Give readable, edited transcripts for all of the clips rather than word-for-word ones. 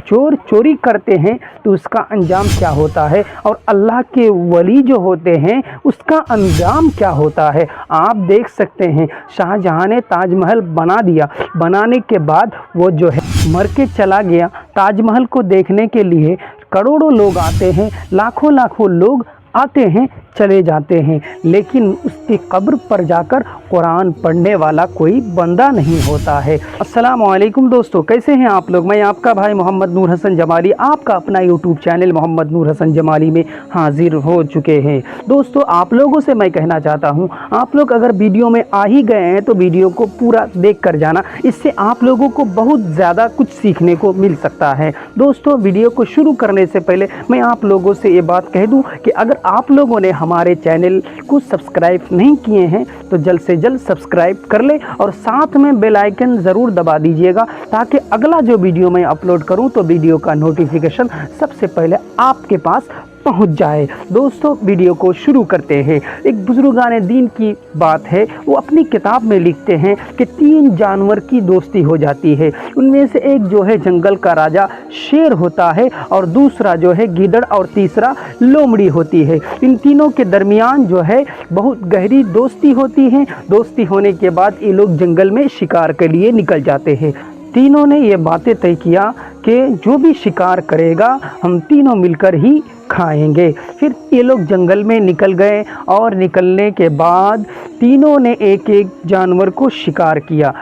चोर चोरी करते हैं तो उसका अंजाम क्या होता है, और अल्लाह के वली जो होते हैं उसका अंजाम क्या होता है। आप देख सकते हैं शाहजहां ने ताजमहल बना दिया, बनाने के बाद वो जो है मर के चला गया। ताजमहल को देखने के लिए करोड़ों लोग आते हैं, लाखों लाखों लोग आते हैं, चले जाते हैं, लेकिन उसकी कब्र पर जाकर कुरान पढ़ने वाला कोई बंदा नहीं होता है। अस्सलाम वालेकुम दोस्तों, कैसे हैं आप लोग। मैं आपका भाई मोहम्मद नूर हसन जमाली आपका अपना यूट्यूब चैनल मोहम्मद नूर हसन जमाली में हाजिर हो चुके हैं। दोस्तों, आप लोगों से मैं कहना चाहता हूं, आप लोग अगर वीडियो में आ ही गए हैं तो वीडियो को पूरा देख कर जाना, इससे आप लोगों को बहुत ज़्यादा कुछ सीखने को मिल सकता है। दोस्तों, वीडियो को शुरू करने से पहले मैं आप लोगों से ये बात कह दूँ कि अगर आप लोगों ने हमारे चैनल को सब्सक्राइब नहीं किए हैं तो जल्द से जल्द सब्सक्राइब कर ले और साथ में बेल आइकन ज़रूर दबा दीजिएगा, ताकि अगला जो वीडियो मैं अपलोड करूं तो वीडियो का नोटिफिकेशन सबसे पहले आपके पास पहुंच जाए। दोस्तों, वीडियो को शुरू करते हैं। एक बुजुर्गाने दीन की बात है, वो अपनी किताब में लिखते हैं कि 3 जानवर की दोस्ती हो जाती है। उनमें से एक जो है जंगल का राजा शेर होता है, और दूसरा जो है गीदड़, और तीसरा लोमड़ी होती है। इन तीनों के दरमियान जो है बहुत गहरी दोस्ती होती है। दोस्ती होने के बाद ये लोग जंगल में शिकार के लिए निकल जाते हैं। तीनों ने ये बातें तय किया कि जो भी शिकार करेगा हम तीनों मिलकर ही खाएंगे। फिर ये लोग जंगल में निकल गए, और निकलने के बाद तीनों ने एक एक जानवर को शिकार किया।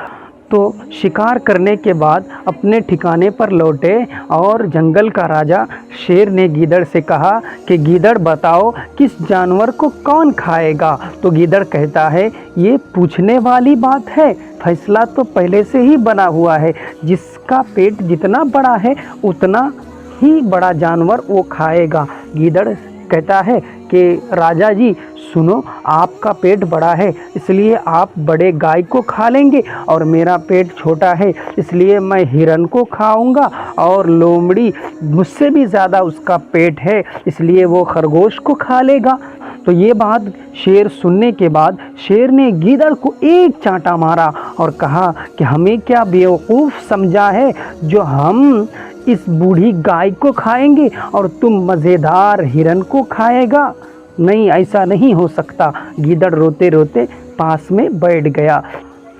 तो शिकार करने के बाद अपने ठिकाने पर लौटे, और जंगल का राजा शेर ने गीदड़ से कहा कि गीदड़ बताओ किस जानवर को कौन खाएगा। तो गीदड़ कहता है ये पूछने वाली बात है, फैसला तो पहले से ही बना हुआ है, जिसका पेट जितना बड़ा है उतना ही बड़ा जानवर वो खाएगा। गीदड़ कहता है कि राजा जी सुनो, आपका पेट बड़ा है इसलिए आप बड़े गाय को खा लेंगे, और मेरा पेट छोटा है इसलिए मैं हिरन को खाऊंगा, और लोमड़ी मुझसे भी ज़्यादा उसका पेट है इसलिए वो खरगोश को खा लेगा। तो ये बात शेर सुनने के बाद शेर ने गीदड़ को एक चांटा मारा और कहा कि हमें क्या बेवकूफ़ समझा है जो हम इस बूढ़ी गाय को खाएंगे और तुम मज़ेदार हिरन को खाएगा। नहीं, ऐसा नहीं हो सकता। गीदड़ रोते रोते पास में बैठ गया।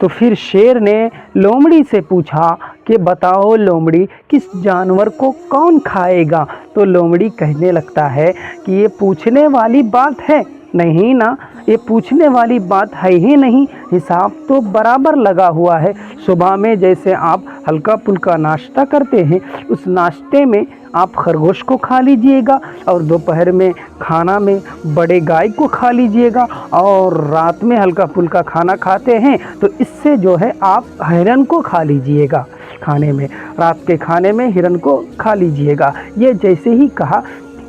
तो फिर शेर ने लोमड़ी से पूछा कि बताओ लोमड़ी किस जानवर को कौन खाएगा। तो लोमड़ी कहने लगता है कि ये पूछने वाली बात है नहीं ना, ये पूछने वाली बात है ही नहीं, हिसाब तो बराबर लगा हुआ है। सुबह में जैसे आप हल्का फुल्का नाश्ता करते हैं, उस नाश्ते में आप खरगोश को खा लीजिएगा, और दोपहर में खाना में बड़े गाय को खा लीजिएगा, और रात में हल्का फुल्का खाना खाते हैं तो इससे जो है आप हिरन को खा लीजिएगा। खाने में, रात के खाने में हिरन को खा लीजिएगा। ये जैसे ही कहा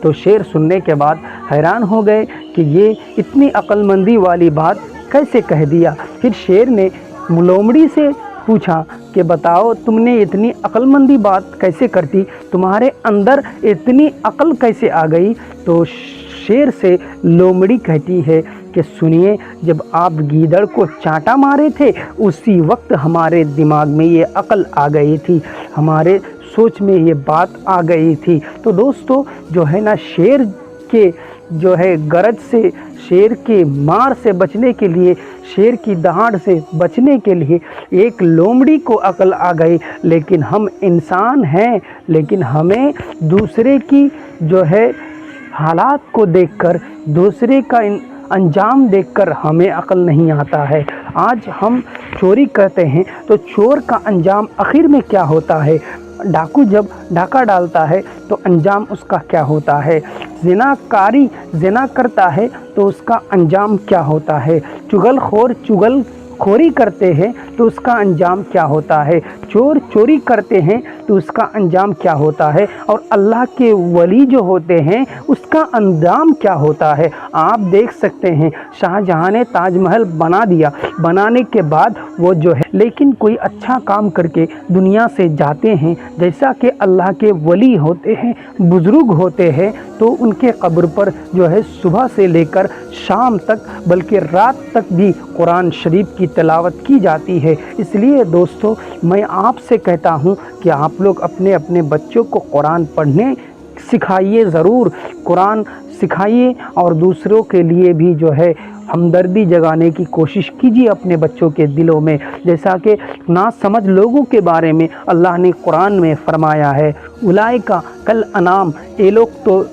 तो शेर सुनने के बाद हैरान हो गए कि ये इतनी अक्लमंदी वाली बात कैसे कह दिया। फिर शेर ने लोमड़ी से पूछा कि बताओ तुमने इतनी अक्लमंदी बात कैसे करती, तुम्हारे अंदर इतनी अक्ल कैसे आ गई। तो शेर से लोमड़ी कहती है कि सुनिए, जब आप गीदड़ को चांटा मारे थे उसी वक्त हमारे दिमाग में ये अक्ल आ गई थी, हमारे सोच में ये बात आ गई थी। तो दोस्तों जो है ना, शेर के जो है गरज से, शेर के मार से बचने के लिए, शेर की दहाड़ से बचने के लिए एक लोमड़ी को अकल आ गई। लेकिन हम इंसान हैं, लेकिन हमें दूसरे की जो है हालात को देखकर, दूसरे का अंजाम देखकर हमें अकल नहीं आता है। आज हम चोरी करते हैं तो चोर का अंजाम आखिर में क्या होता है। डाकू जब डाका डालता है तो अंजाम उसका क्या होता है। ज़िनाकारी ज़िना करता है तो उसका अंजाम क्या होता है। चुगलखोर चुगलखोरी करते हैं तो उसका अंजाम क्या होता है। चोर चोरी करते हैं तो उसका अंजाम क्या होता है। और अल्लाह के वली जो होते हैं उसका अंजाम क्या होता है। आप देख सकते हैं शाहजहां ने ताजमहल बना दिया, बनाने के बाद वो जो है लेकिन कोई अच्छा काम करके दुनिया से जाते हैं, जैसा कि अल्लाह के वली होते हैं, बुज़ुर्ग होते हैं, तो उनके कब्र पर जो है सुबह से लेकर शाम तक बल्कि रात तक भी कुरान शरीफ की तिलावत की जाती है। इसलिए दोस्तों मैं आपसे कहता हूँ कि आप आप लोग अपने अपने बच्चों को कुरान पढ़ने सिखाइए, ज़रूर कुरान सिखाइए और दूसरों के लिए भी जो है हमदर्दी जगाने की कोशिश कीजिए अपने बच्चों के दिलों में। जैसा कि ना समझ लोगों के बारे में अल्लाह ने कुरान में फ़रमाया है, उलाइका कल अनाम, ये लोग तो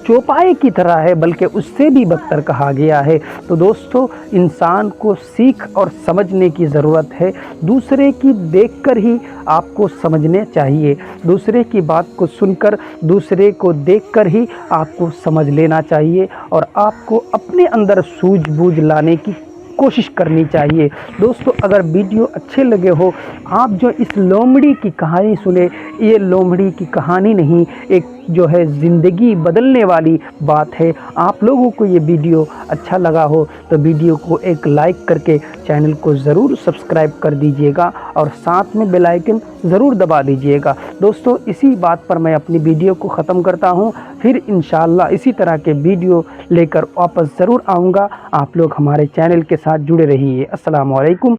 चौपाए की तरह है, बल्कि उससे भी बदतर कहा गया है। तो दोस्तों, इंसान को सीख और समझने की ज़रूरत है। दूसरे की देखकर ही आपको समझने चाहिए, दूसरे की बात को सुनकर, दूसरे को देखकर ही आपको समझ लेना चाहिए और आपको अपने अंदर सूझबूझ लाने की कोशिश करनी चाहिए। दोस्तों, अगर वीडियो अच्छे लगे हो, आप जो इस लोमड़ी की कहानी सुने, ये लोमड़ी की कहानी नहीं, एक जो है ज़िंदगी बदलने वाली बात है। आप लोगों को ये वीडियो अच्छा लगा हो तो वीडियो को एक लाइक करके चैनल को ज़रूर सब्सक्राइब कर दीजिएगा और साथ में बेल आइकन ज़रूर दबा दीजिएगा। दोस्तों, इसी बात पर मैं अपनी वीडियो को ख़त्म करता हूँ। फिर इंशाअल्लाह इसी तरह के वीडियो लेकर वापस ज़रूर आऊँगा। आप लोग हमारे चैनल के साथ जुड़े रहिए। अस्सलामु अलैकुम।